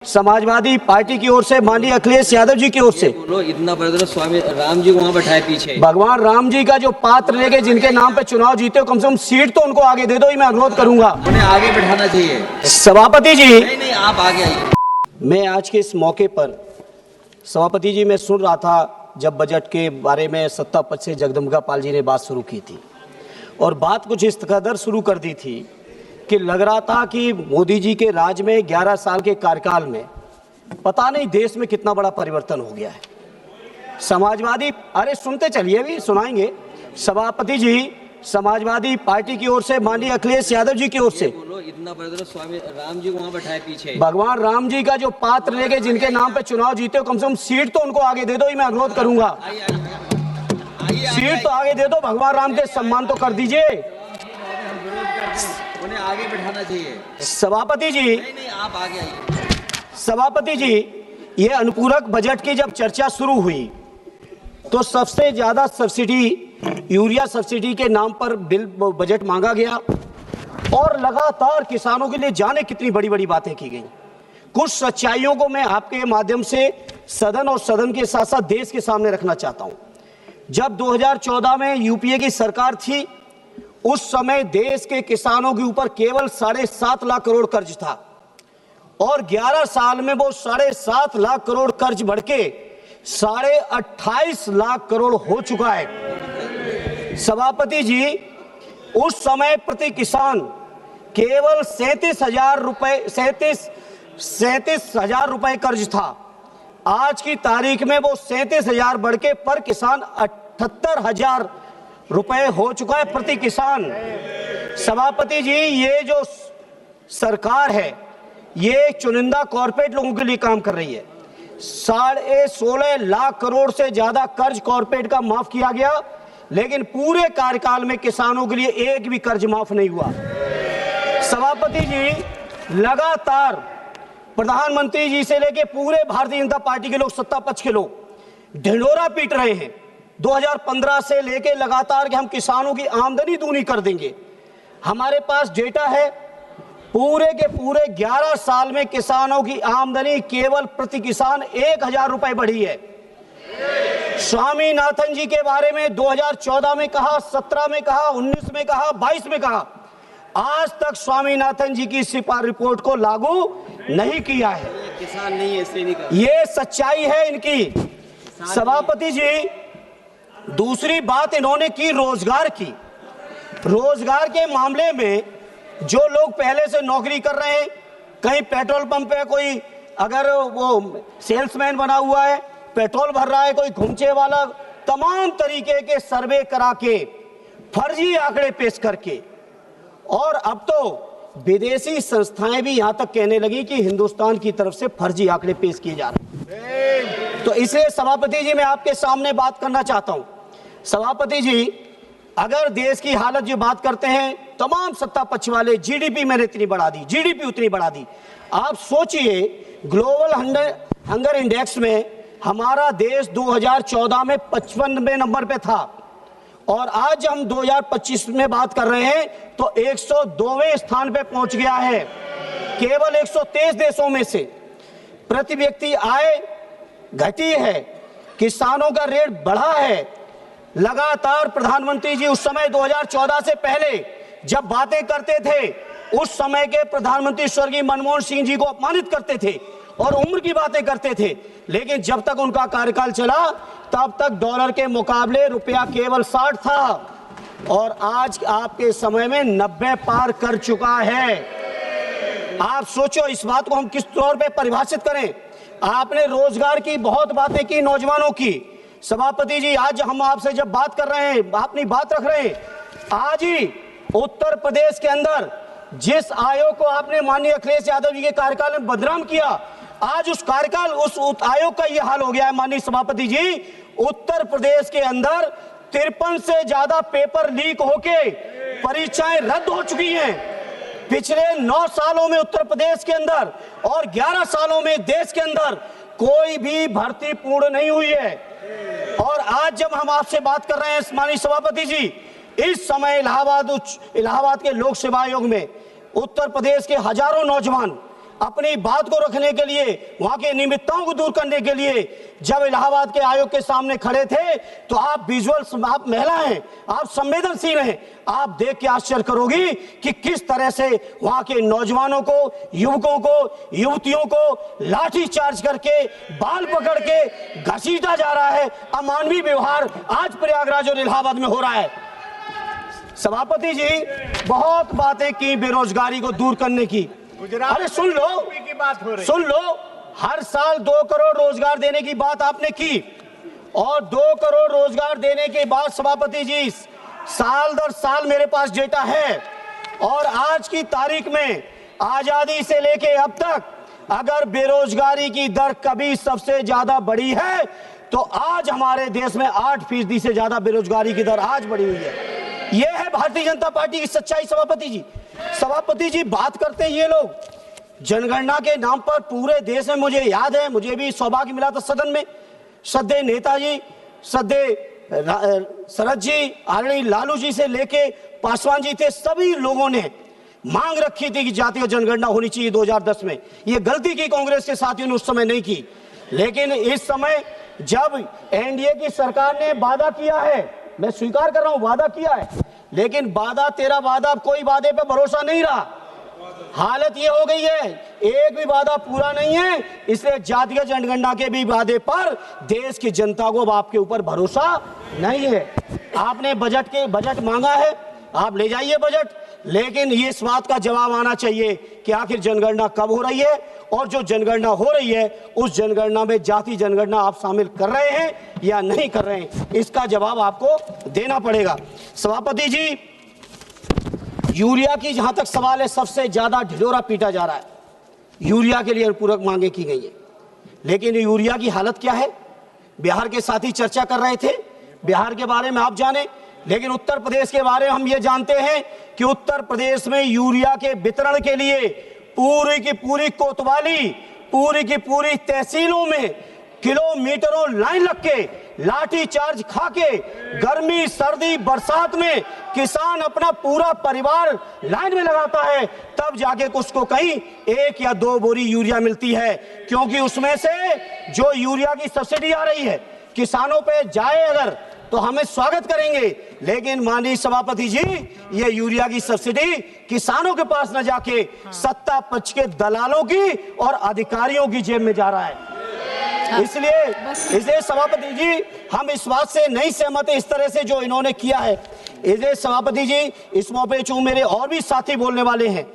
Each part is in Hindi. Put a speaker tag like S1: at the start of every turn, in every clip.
S1: समाजवादी पार्टी की ओर से माननीय अखिलेश यादव जी की ओर से
S2: बोलो इतना बड़ा स्वामी राम जी को वहाँ बैठाए पीछे।
S1: भगवान राम जी का जो पात्र लेके जिनके नाम पे चुनाव जीते हो, कम से कम सीट तो उनको आगे दे दो, ही मैं अनुरोध करूंगा।
S2: उन्हें आगे बैठाना चाहिए।
S1: सभापति जी,
S2: नहीं आप आगे आइए।
S1: मैं आज के इस मौके पर सभापति जी, मैं सुन रहा था जब बजट के बारे में सत्ता पक्ष से जगदम्बिका पाल जी ने बात शुरू की थी और बात कुछ इस कदर शुरू कर दी थी कि लग रहा था कि मोदी जी के राज में 11 साल के कार्यकाल में पता नहीं देश में कितना बड़ा परिवर्तन हो गया है। समाजवादी, अरे सुनते चलिए, अभी सुनाएंगे। सभापति जी, समाजवादी पार्टी की ओर से माननीय अखिलेश यादव जी की ओर से
S2: बोलो इतना बड़ा स्वामी राम जी को वहाँ बैठाए पीछे।
S1: भगवान राम जी का जो पात्र लेके जिनके नाम पे चुनाव जीते हो, कम से कम सीट तो उनको आगे दे दो, ही मैं अनुरोध करूंगा। सीट तो आगे दे दो, भगवान राम के सम्मान तो कर दीजिए।
S2: उन्हें आगे बैठाना चाहिए।
S1: सभापति जी,
S2: नहीं आप आगे आइए।
S1: सभापति जी, ये अनुपूरक बजट की जब चर्चा शुरू हुई तो सबसे ज्यादा सब्सिडी, यूरिया सब्सिडी के नाम पर बिल बजट मांगा गया और लगातार किसानों के लिए जाने कितनी बड़ी बड़ी बातें की गई। कुछ सच्चाइयों को मैं आपके माध्यम से सदन और सदन के साथ साथ देश के सामने रखना चाहता हूं। जब 2014 में यूपीए की सरकार थी, उस समय देश के किसानों के ऊपर केवल 7.5 लाख करोड़ कर्ज था और 11 साल में वो 7.5 लाख करोड़ कर्ज बढ़ के 28.5 लाख करोड़ हो चुका है। सभापति जी, उस समय प्रति किसान केवल 37,000 रुपए कर्ज था। आज की तारीख में वो 37,000 बढ़ के पर किसान 78,000 रुपए हो चुका है प्रति किसान। सभापति जी, ये जो सरकार है ये चुनिंदा कॉर्पोरेट लोगों के लिए काम कर रही है। 16.5 लाख करोड़ से ज्यादा कर्ज कॉर्पोरेट का माफ किया गया, लेकिन पूरे कार्यकाल में किसानों के लिए एक भी कर्ज माफ नहीं हुआ। सभापति जी, लगातार प्रधानमंत्री जी से लेके पूरे भारतीय जनता पार्टी के लोग, सत्ता पक्ष के लोग ढिंढोरा पीट रहे हैं 2015 से लेके लगातार कि हम किसानों की आमदनी दूनी कर देंगे। हमारे पास डेटा है, पूरे के पूरे 11 साल में किसानों की आमदनी केवल प्रति किसान 1,000 रुपए बढ़ी है। स्वामीनाथन जी के बारे में 2014 में कहा, 17 में कहा, 19 में कहा, 22 में कहा, आज तक स्वामीनाथन जी की सिफारिश रिपोर्ट को लागू नहीं किया है।
S2: किसान नहीं है, इसलिए नहीं कर।
S1: ये सच्चाई है इनकी। सभापति जी, दूसरी बात इन्होंने की रोजगार की। रोजगार के मामले में जो लोग पहले से नौकरी कर रहे हैं, कहीं पेट्रोल पंप पे कोई अगर वो सेल्समैन बना हुआ है, पेट्रोल भर रहा है, कोई घुमचे वाला, तमाम तरीके के सर्वे करा के, फर्जी आंकड़े पेश करके, और अब तो विदेशी संस्थाएं भी यहां तक कहने लगी कि हिंदुस्तान की तरफ से फर्जी आंकड़े पेश किए जा रहे हैं। तो इसलिए सभापति जी, मैं आपके सामने बात करना चाहता हूं। सभापति जी, अगर देश की हालत जो बात करते हैं, तमाम सत्ता पक्ष वाले, जीडीपी मैंने इतनी बढ़ा दी, जीडीपी उतनी बढ़ा दी। आप सोचिए, ग्लोबल हंगर इंडेक्स में हमारा देश 2014 में 55वें नंबर पे था और आज हम 2025 में बात कर रहे हैं तो 102वें स्थान पे पहुंच गया है। केवल 123 देशों में से प्रति व्यक्ति आय घटी है, किसानों का रेट बढ़ा है। लगातार प्रधानमंत्री जी उस समय 2014 से पहले जब बातें करते थे, उस समय के प्रधानमंत्री स्वर्गीय मनमोहन सिंह जी को अपमानित करते थे और उम्र की बातें करते थे, लेकिन जब तक उनका कार्यकाल चला तब तक डॉलर के मुकाबले रुपया केवल 60 था और आज आपके समय में 90 पार कर चुका है। आप सोचो, इस बात को हम किस तौर पे परिभाषित करें। आपने रोजगार की बहुत बातें की, नौजवानों की। सभापति जी, आज हम आपसे जब बात कर रहे हैं, अपनी बात रख रहे हैं, आज ही उत्तर प्रदेश के अंदर जिस आयोग को आपने माननीय अखिलेश यादव जी के कार्यकाल में बदनाम किया, आज उस कार्यकाल, उस आयोग का यह हाल हो गया है। माननीय सभापति जी, उत्तर प्रदेश के अंदर 53 से ज्यादा पेपर लीक होके परीक्षाएं रद्द हो चुकी हैं पिछले 9 सालों में उत्तर प्रदेश के अंदर, और 11 सालों में देश के अंदर कोई भी भर्ती पूर्ण नहीं हुई है। और आज जब हम आपसे बात कर रहे हैं माननीय सभापति जी, इस समय इलाहाबाद के लोक सेवा आयोग में उत्तर प्रदेश के हजारों नौजवान अपनी बात को रखने के लिए, वहां के निमित्ताओं को दूर करने के लिए जब इलाहाबाद के आयोग के सामने खड़े थे तो आप विजुअल, आप महिला हैं, आप संवेदनशील हैं, आप देख के आश्चर्य करोगी कि किस तरह से वहां के नौजवानों को, युवकों को, युवतियों को लाठी चार्ज करके, बाल पकड़ के घसीटा जा रहा है। अमानवीय व्यवहार आज प्रयागराज और इलाहाबाद में हो रहा है। सभापति जी, बहुत बातें की बेरोजगारी को दूर करने की। अरे सुन लो,
S3: की बात हो रही।
S1: सुन लो, हर साल 2 करोड़ रोजगार देने की बात आपने की और 2 करोड़ रोजगार देने के बाद सभापति जी साल दर साल मेरे पास डेटा है और आज की तारीख में आजादी से लेके अब तक अगर बेरोजगारी की दर कभी सबसे ज्यादा बढ़ी है तो आज हमारे देश में 8% से ज्यादा बेरोजगारी की दर आज बढ़ी हुई है। यह है भारतीय जनता पार्टी की सच्चाई। सभापति जी बात करते हैं ये लोग जनगणना के नाम पर पूरे देश में। मुझे याद है, मुझे भी सौभाग्य मिला था सदन में, श्रद्धेय नेताजी, श्रद्धेय शरद जी, आदरणीय लालू जी से लेके पासवान जी थे, सभी लोगों ने मांग रखी थी कि जातीय जनगणना होनी चाहिए 2010 में। ये गलती की कांग्रेस के साथियों ने उस समय नहीं की, लेकिन इस समय जब एनडीए की सरकार ने वादा किया है, मैं स्वीकार कर रहा हूं वादा किया है, लेकिन वादा तेरा वादा, कोई वादे पे भरोसा नहीं रहा। हालत ये हो गई है, एक भी वादा पूरा नहीं है, इसलिए जातीय जनगणना के भी वादे पर देश की जनता को अब आपके ऊपर भरोसा नहीं है। आपने बजट मांगा है, आप ले जाइए बजट, लेकिन ये इस बात का जवाब आना चाहिए कि आखिर जनगणना कब हो रही है और जो जनगणना हो रही है उस जनगणना में जाति जनगणना आप शामिल कर रहे हैं या नहीं कर रहे हैं, इसका जवाब आपको देना पड़ेगा। सभापति जी, यूरिया की जहां तक सवाल है, सबसे ज्यादा ढिढोरा पीटा जा रहा है। यूरिया के लिए अनुपूरक मांगे की गई है, लेकिन यूरिया की हालत क्या है? बिहार के साथी चर्चा कर रहे थे, बिहार के बारे में आप जाने, लेकिन उत्तर प्रदेश के बारे में हम ये जानते हैं कि उत्तर प्रदेश में यूरिया के वितरण के लिए पूरी की पूरी कोतवाली, पूरी की पूरी तहसीलों में किलोमीटरों लाइन लग के, लाठी चार्ज खा के, गर्मी सर्दी बरसात में किसान अपना पूरा परिवार लाइन में लगाता है, तब जाके उसको कहीं 1 या 2 बोरी यूरिया मिलती है, क्योंकि उसमें से जो यूरिया की सब्सिडी आ रही है किसानों पे जाए अगर तो हमें स्वागत करेंगे, लेकिन माननीय सभापति जी, ये यूरिया की सब्सिडी किसानों के पास न जाके सत्ता पक्ष के दलालों की और अधिकारियों की जेब में जा रहा है। इसलिए सभापति जी, हम इस बात से नहीं सहमत है इस तरह से जो इन्होंने किया है। इसलिए सभापति जी, इस मौके चूंकि मेरे और भी साथी बोलने वाले हैं,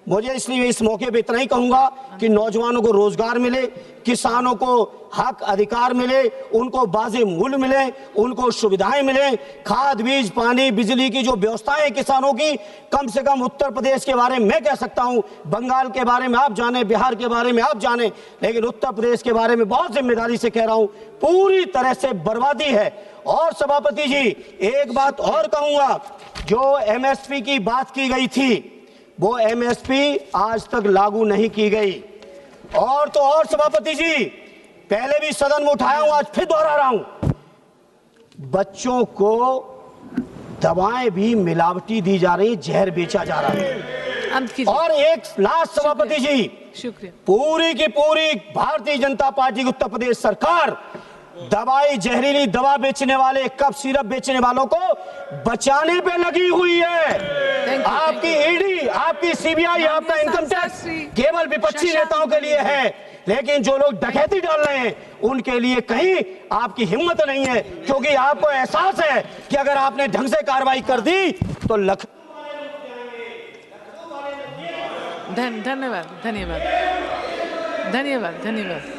S1: मुझे इसलिए इस मौके पे इतना ही कहूंगा कि नौजवानों को रोजगार मिले, किसानों को हक अधिकार मिले, उनको वाजिब मूल्य मिले, उनको सुविधाएं मिले, खाद बीज पानी बिजली की जो व्यवस्थाएं हैं किसानों की, कम से कम उत्तर प्रदेश के बारे में मैं कह सकता हूं, बंगाल के बारे में आप जाने, बिहार के बारे में आप जाने, लेकिन उत्तर प्रदेश के बारे में बहुत जिम्मेदारी से कह रहा हूं, पूरी तरह से बर्बादी है। और सभापति जी, एक बात और कहूंगा, जो एमएसपी की बात की गई थी वो एमएसपी आज तक लागू नहीं की गई। और तो और सभापति जी, पहले भी सदन में उठाया हूं, आज फिर दोहरा रहा हूं, बच्चों को दवाएं भी मिलावटी दी जा रही, जहर बेचा जा रहा है। और एक लास्ट सभापति जी,
S4: शुक्रिया,
S1: पूरी की पूरी भारतीय जनता पार्टी की उत्तर प्रदेश सरकार दवाई, जहरीली दवा बेचने वाले, कफ सिरप बेचने वालों को बचाने पे लगी हुई है। आपकी ईडी, आपकी सीबीआई, आपका इनकम टैक्स केवल विपक्षी नेताओं के लिए है, लेकिन जो लोग डकैती डाल रहे हैं उनके लिए कहीं आपकी हिम्मत नहीं है, क्योंकि आपको एहसास है कि अगर आपने ढंग से कार्रवाई कर दी तो
S4: धन्यवाद धन्यवाद धन्यवाद धन्यवाद।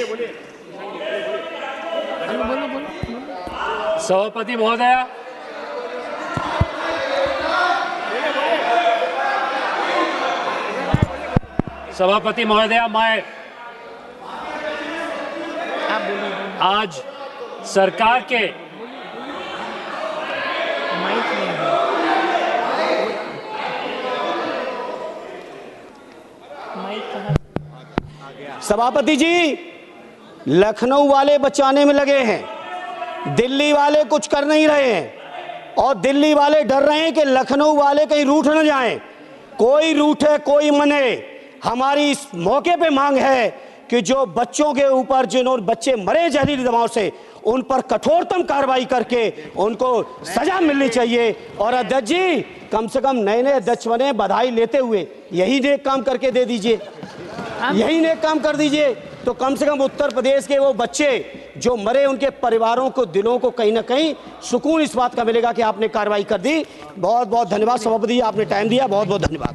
S3: बोलिए।
S4: बोलो।
S5: सभापति महोदय, मैं आज सरकार के
S1: सभापति जी, लखनऊ वाले बचाने में लगे हैं, दिल्ली वाले कुछ कर नहीं रहे हैं, और दिल्ली वाले डर रहे हैं कि लखनऊ वाले कहीं रूठ न जाएं। कोई रूठे कोई मने, हमारी इस मौके पे मांग है कि जो बच्चों के ऊपर जिन्होंने बच्चे मरे जहरीली दवाओं से, उन पर कठोरतम कार्रवाई करके उनको सजा मिलनी चाहिए। और अध्यक्ष जी, कम से कम नए नए अध्यक्ष बने, बधाई लेते हुए यही नेक काम करके दे दीजिए, यही नेक काम कर दीजिए। तो कम से कम उत्तर प्रदेश के वो बच्चे जो मरे, उनके परिवारों को, दिलों को कहीं ना कहीं सुकून इस बात का मिलेगा कि आपने कार्रवाई कर दी। बहुत बहुत धन्यवाद सभापति जी, आपने टाइम दिया, बहुत बहुत धन्यवाद।